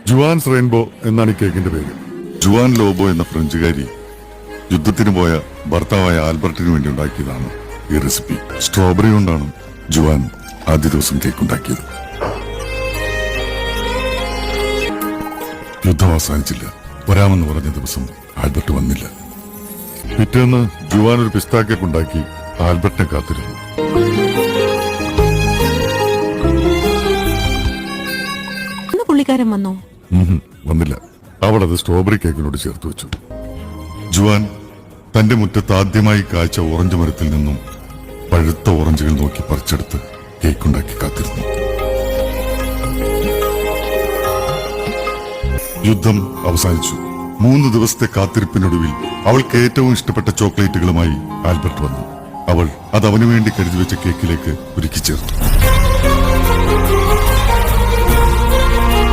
Juan's rainbow എന്നാണ് ഈ കേക്കിന്റെ പേര്. ജുവാൻ ലോബോ എന്ന ഫ്രഞ്ചുകാരി യുദ്ധത്തിന് പോയ ഭർത്താവായ ആൽബർട്ടിന് വേണ്ടി ഉണ്ടാക്കിയതാണ് ഈ റെസിപ്പി. സ്ട്രോബെറി കൊണ്ടാണ് ജുവാൻ ആദ്യ ദിവസം കേക്ക് ഉണ്ടാക്കിയത്. യുദ്ധം അവസാനിച്ചില്ല. വരാമെന്ന് പറഞ്ഞ ദിവസം ആൽബർട്ട് വന്നില്ല. പിറ്റേന്ന് ജുവാൻ ഒരു പിസ്താ കേക്ക് ഉണ്ടാക്കി ആൽബർട്ടിനെ കാത്തിരുന്നു. പുള്ളിക്കാരൻ വന്നോ? വന്നില്ല. അവൾ അത് സ്ട്രോബെറി കേക്കിനോട് ചേർത്ത് വെച്ചു. ജുവാൻ തന്റെ മുറ്റത്ത് ആദ്യമായി കായ്ച്ച ഓറഞ്ച് മരത്തിൽ നിന്നും പഴുത്ത ഓറഞ്ചുകൾ നോക്കി പറിച്ചെടുത്ത് കേക്കുണ്ടാക്കി കാത്തിരുന്നു. യുദ്ധം അവസാനിച്ചു. 3 ദിവസത്തെ കാത്തിരിപ്പിനൊടുവിൽ അവൾക്ക് ഏറ്റവും ഇഷ്ടപ്പെട്ട ചോക്ലേറ്റുകളുമായി ആൽബർട്ട് വന്നു. അവൾ അത് അവനു വേണ്ടി കരുതി വെച്ച കേക്കിലേക്ക് ഒരുക്കി ചേർത്തു.